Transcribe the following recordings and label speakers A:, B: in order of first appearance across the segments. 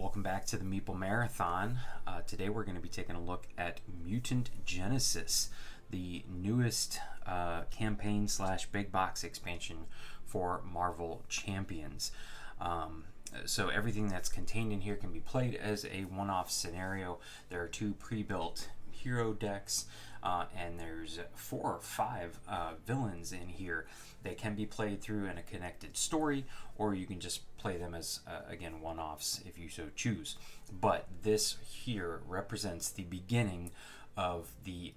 A: Welcome back to the Meeple Marathon. Today we're going to be taking a look at Mutant Genesis, the newest campaign / big box expansion for Marvel Champions. So everything that's contained in here can be played as a one-off scenario. There are 2 pre-built hero decks, and there's 4 or 5 villains in here. They can be played through in a connected story, or you can just play them as, again, one-offs if you so choose. But this here represents the beginning of the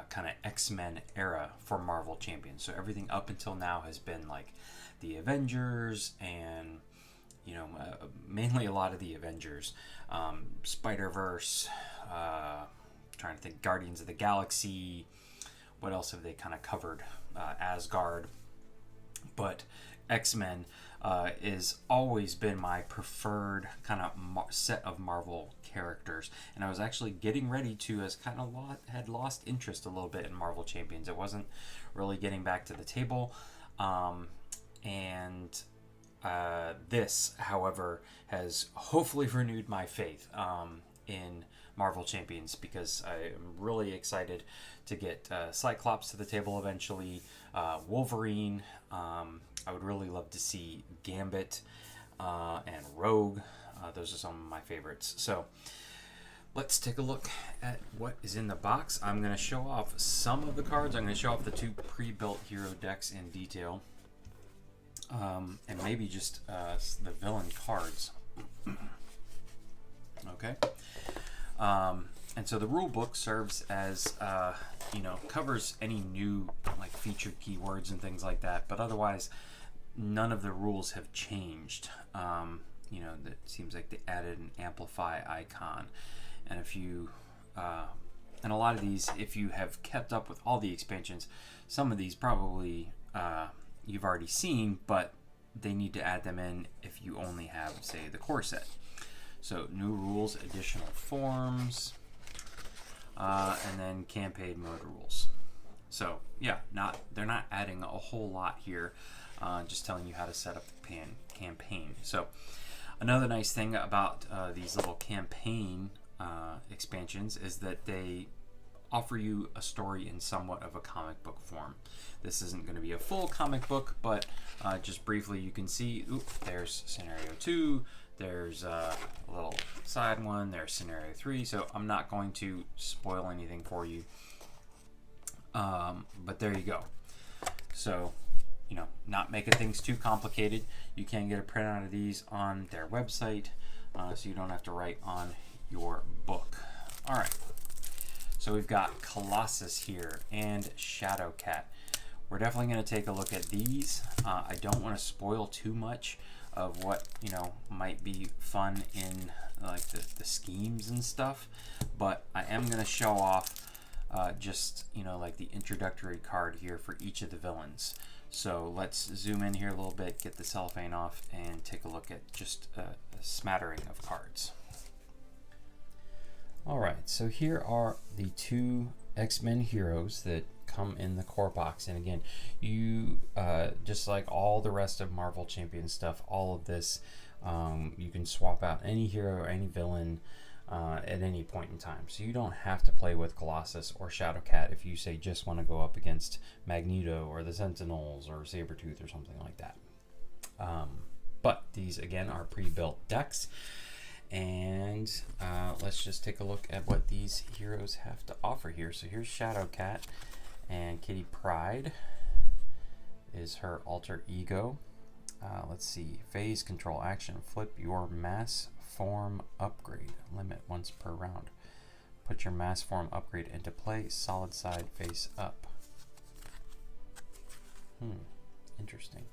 A: kind of X-Men era for Marvel Champions. So everything up until now has been like the Avengers and, you know, mainly a lot of the Avengers. Spider-Verse, trying to think, Guardians of the Galaxy. What else have they kind of covered? Asgard. But X-Men is always been my preferred kind of set of Marvel characters, and I was actually getting ready to, as kind of had lost interest a little bit in Marvel Champions. It wasn't really getting back to the table, and this, however, has hopefully renewed my faith in Marvel Champions, because I am really excited to get Cyclops to the table eventually, Wolverine. I would really love to see Gambit and Rogue. Those are some of my favorites. So let's take a look at what is in the box. I'm going to show off some of the cards. I'm going to show off the 2 pre-built hero decks in detail, and maybe just the villain cards. Okay. And so the rule book serves as, covers any new like featured keywords and things like that. But otherwise, none of the rules have changed. That seems like they added an amplify icon. And if you, and a lot of these, if you have kept up with all the expansions, some of these probably you've already seen, but they need to add them in if you only have, say, the core set. So new rules, additional forms, and then campaign mode rules. So yeah, they're not adding a whole lot here, just telling you how to set up the campaign. So another nice thing about these little campaign expansions is that they offer you a story in somewhat of a comic book form. This isn't going to be a full comic book, but just briefly you can see, there's scenario 2, there's a little side one, there's scenario 3, so I'm not going to spoil anything for you, but there you go. So, not making things too complicated. You can get a printout of these on their website, so you don't have to write on your book. All right, so we've got Colossus here and Shadowcat. We're definitely going to take a look at these. I don't want to spoil too much of what might be fun in like the schemes and stuff, but I am going to show off just like the introductory card here for each of the villains. So let's zoom in here a little bit, get the cellophane off, and take a look at just a smattering of cards. Alright, so here are the 2 X-Men heroes that come in the core box. And again, you just like all the rest of Marvel Champion stuff, all of this, you can swap out any hero or any villain at any point in time. So you don't have to play with Colossus or Shadowcat if you say just want to go up against Magneto or the Sentinels or Sabretooth or something like that. But these again are pre-built decks. And let's just take a look at what these heroes have to offer here. So here's Shadowcat, and Kitty Pryde is her alter ego. Let's see, phase control action, flip your mass form upgrade, limit once per round. Put your mass form upgrade into play, solid side face up. Interesting.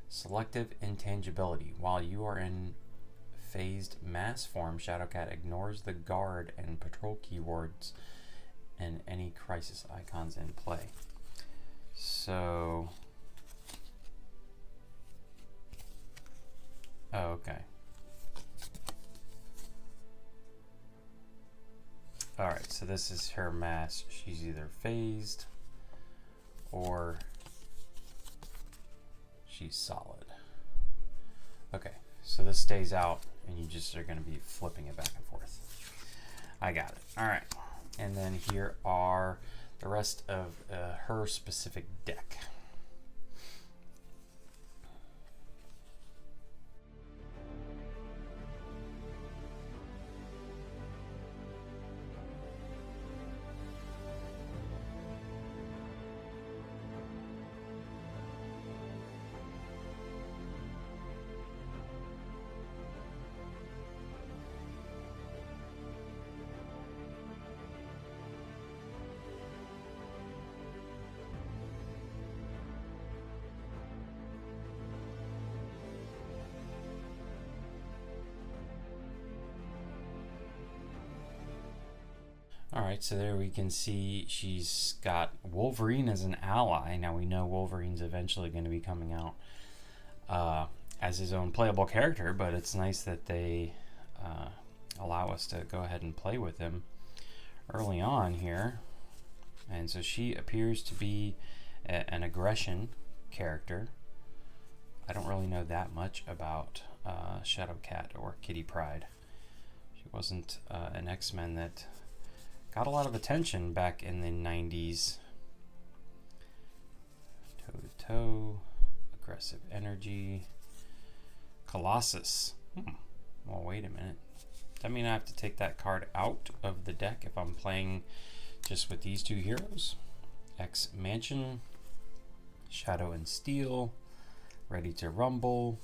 A: Selective intangibility. While you are in phased mass form, Shadowcat ignores the guard and patrol keywords and any crisis icons in play. So, okay. Alright, so this is her mass. She's either phased or she's solid. Okay, so this stays out, and you just are going to be flipping it back and forth. I got it. All right. And then here are the rest of her specific deck. Alright, so there we can see she's got Wolverine as an ally. Now we know Wolverine's eventually going to be coming out as his own playable character, but it's nice that they allow us to go ahead and play with him early on here. And so she appears to be an aggression character. I don't really know that much about Shadowcat or Kitty Pryde. She wasn't an X-Men that got a lot of attention back in the 90s. Toe to toe, aggressive energy, Colossus. Well, wait a minute. Does that mean I have to take that card out of the deck if I'm playing just with these two heroes? X Mansion, Shadow and Steel, Ready to Rumble.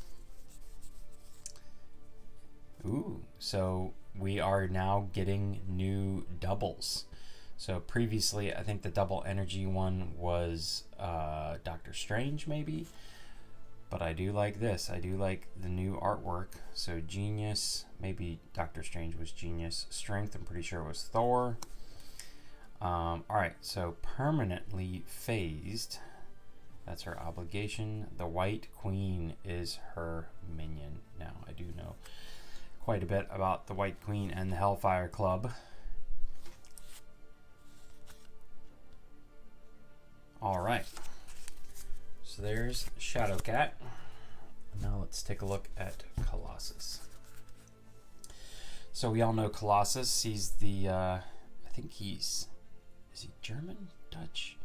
A: Ooh, so we are now getting new doubles. So previously, I think the double energy one was Doctor Strange, maybe. But I do like this. I do like the new artwork. So Genius, maybe Doctor Strange was Genius. Strength, I'm pretty sure it was Thor. Alright, so permanently phased. That's her obligation. The White Queen is her minion. Now, I do know quite a bit about the White Queen and the Hellfire Club. Alright, so there's Shadowcat. Now let's take a look at Colossus. So we all know Colossus. He's the, I think is he German? Dutch?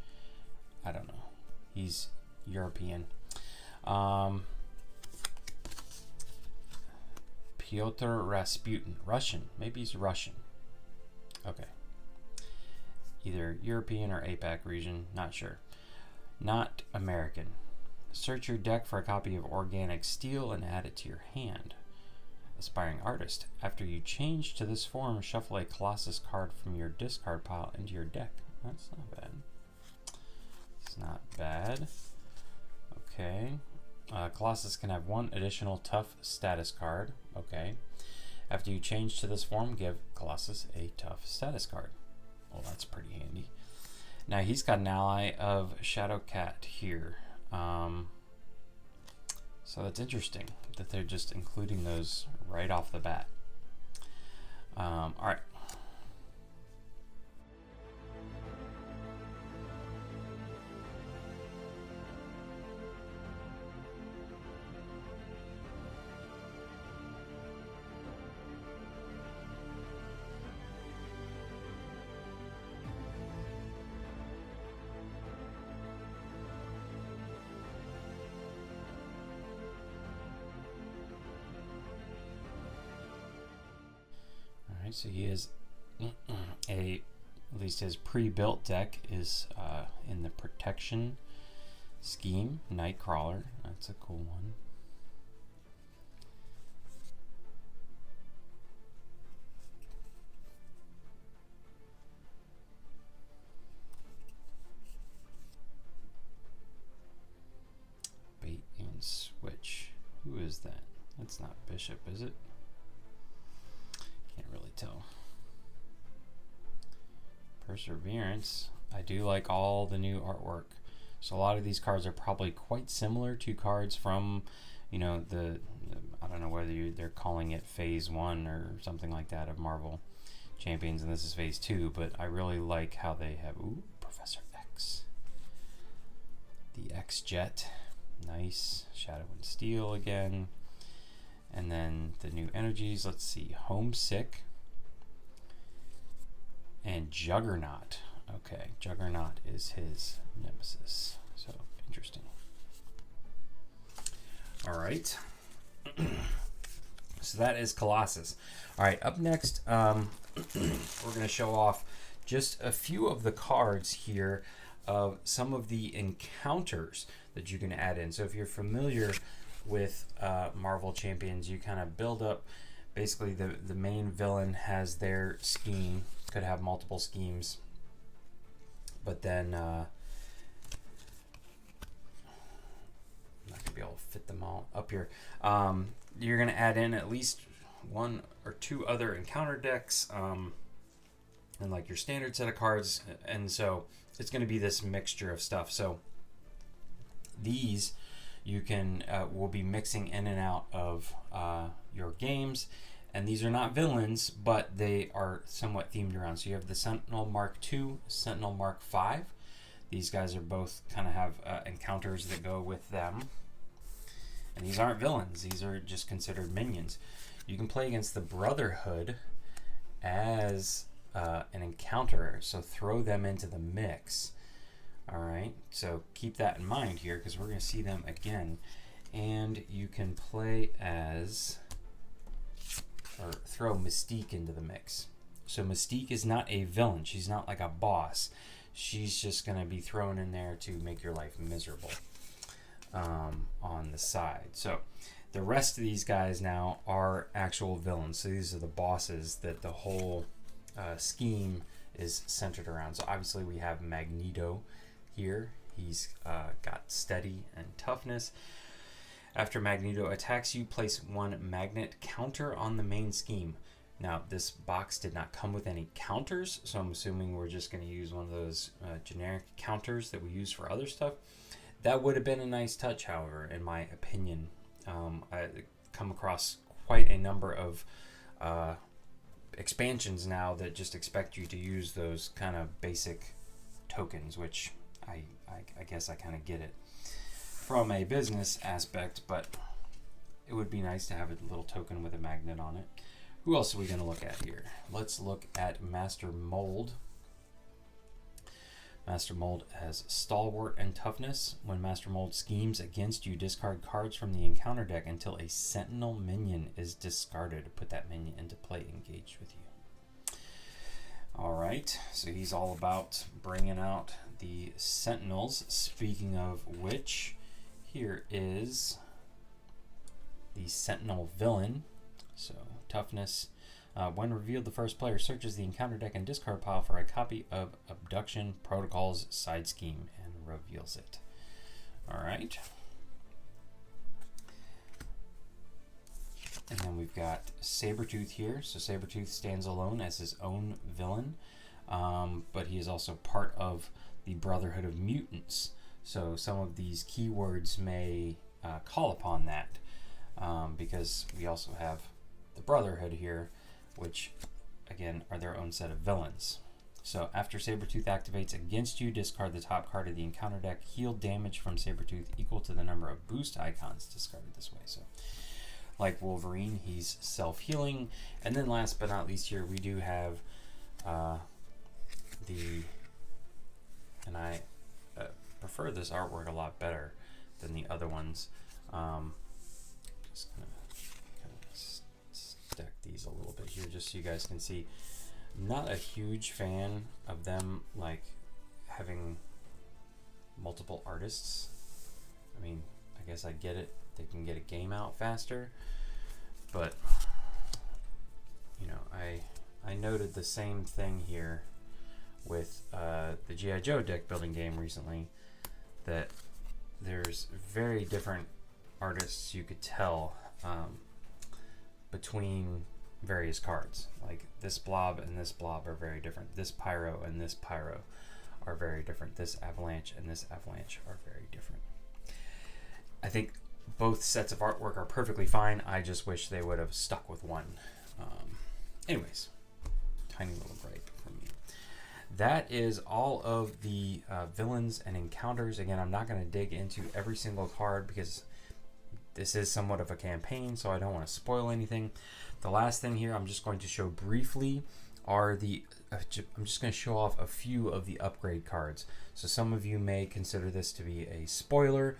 A: I don't know. He's European. Pyotr Rasputin. Russian. Maybe he's Russian. Okay. Either European or APAC region. Not sure. Not American. Search your deck for a copy of Organic Steel and add it to your hand. Aspiring Artist. After you change to this form, shuffle a Colossus card from your discard pile into your deck. That's not bad. It's not bad. Okay. Colossus can have one additional tough status card. Okay. After you change to this form, give Colossus a tough status card. Well, that's pretty handy. Now he's got an ally of Shadowcat here. So that's interesting that they're just including those right off the bat. All right. So he is at least his pre-built deck is in the protection scheme. Nightcrawler, that's a cool one. Bait and switch. Who is that? That's not Bishop, is it? Can't really tell. Perseverance. I do like all the new artwork. So a lot of these cards are probably quite similar to cards from, you know, the I don't know whether they're calling it Phase 1 or something like that of Marvel Champions, and this is Phase 2, but I really like how they have, ooh, Professor X. The X-Jet. Nice. Shadow and Steel again. And then the new energies, let's see, Homesick and Juggernaut. Okay, Juggernaut is his nemesis. So interesting. All right. So that is Colossus. All right, up next, we're going to show off just a few of the cards here of some of the encounters that you can add in. So if you're familiar with Marvel Champions, you kind of build up, basically the main villain has their scheme, could have multiple schemes, but then I'm not gonna be able to fit them all up here. You're gonna add in at least one or two other encounter decks, and like your standard set of cards, and so it's gonna be this mixture of stuff. So these you can will be mixing in and out of your games, and these are not villains, but they are somewhat themed around. So you have the Sentinel Mark II, Sentinel Mark V. These guys are both kind of have encounters that go with them, and these aren't villains. These are just considered minions. You can play against the Brotherhood as an encounter, so throw them into the mix. All right, so keep that in mind here because we're going to see them again. And you can play as, or throw Mystique into the mix. So Mystique is not a villain. She's not like a boss. She's just going to be thrown in there to make your life miserable on the side. So the rest of these guys now are actual villains. So these are the bosses that the whole scheme is centered around. So obviously we have Magneto here. He's got steady and toughness. After Magneto attacks you, place one magnet counter on the main scheme. Now this box did not come with any counters, so I'm assuming we're just going to use one of those generic counters that we use for other stuff. That would have been a nice touch, however, in my opinion. I come across quite a number of expansions now that just expect you to use those kind of basic tokens, which I guess I kind of get it from a business aspect, but it would be nice to have a little token with a magnet on it. Who else are we going to look at here? Let's look at Master Mold. Master Mold has Stalwart and Toughness. When Master Mold schemes against you, discard cards from the encounter deck until a Sentinel minion is discarded. Put that minion into play, engaged with you. Alright, so he's all about bringing out the Sentinels. Speaking of which, here is the Sentinel villain. So, Toughness. When revealed, the first player searches the encounter deck and discard pile for a copy of Abduction Protocol's side scheme and reveals it. Alright. And then we've got Sabretooth here. So Sabretooth stands alone as his own villain, but he is also part of the Brotherhood of Mutants. So some of these keywords may call upon that, because we also have the Brotherhood here, which again are their own set of villains. So after Sabretooth activates against you, discard the top card of the encounter deck. Heal damage from Sabretooth equal to the number of boost icons discarded this way. So like Wolverine, he's self-healing. And then last but not least here, we do have and I prefer this artwork a lot better than the other ones. Just gonna stack these a little bit here just so you guys can see. I'm not a huge fan of them like having multiple artists. I mean, I guess I get it. They can get a game out faster, but you know, I noted the same thing here with the G.I. Joe deck building game recently, that there's very different artists you could tell between various cards. Like this blob and this blob are very different. This pyro and this pyro are very different. This avalanche and this avalanche are very different. I think both sets of artwork are perfectly fine. I just wish they would have stuck with one. Anyways, tiny little gripe from me. That is all of the villains and encounters. Again, I'm not going to dig into every single card because this is somewhat of a campaign, so I don't want to spoil anything. The last thing here I'm just going to show briefly are I'm just going to show off a few of the upgrade cards. So some of you may consider this to be a spoiler.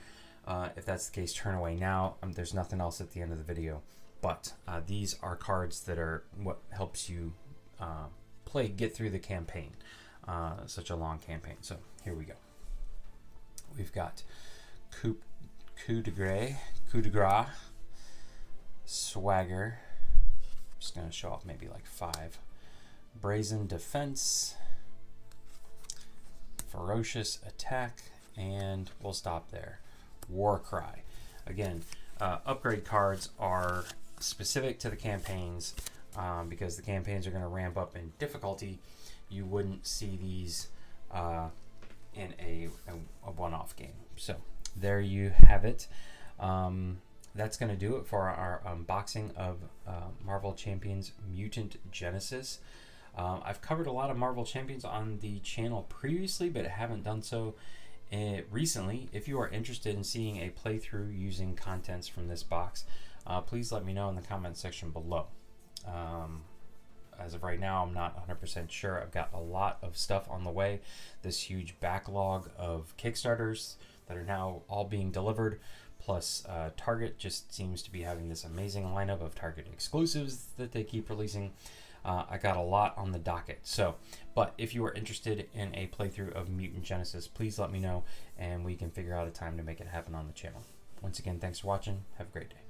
A: If that's the case, turn away now. There's nothing else at the end of the video. But these are cards that are what helps you get through the campaign. Such a long campaign. So here we go. We've got Coup de Grace, Swagger. I'm just going to show off maybe like 5. Brazen Defense, Ferocious Attack, and we'll stop there. Warcry. Again, upgrade cards are specific to the campaigns because the campaigns are going to ramp up in difficulty. You wouldn't see these in a one-off game. So there you have it. That's going to do it for our unboxing of Marvel Champions Mutant Genesis. I've covered a lot of Marvel Champions on the channel previously, but I haven't done so recently. If you are interested in seeing a playthrough using contents from this box, please let me know in the comment section below. As of right now, I'm not 100% sure. I've got a lot of stuff on the way. This huge backlog of Kickstarters that are now all being delivered. Plus, Target just seems to be having this amazing lineup of Target exclusives that they keep releasing. I got a lot on the docket. But if you are interested in a playthrough of Mutant Genesis, please let me know and we can figure out a time to make it happen on the channel. Once again, thanks for watching. Have a great day.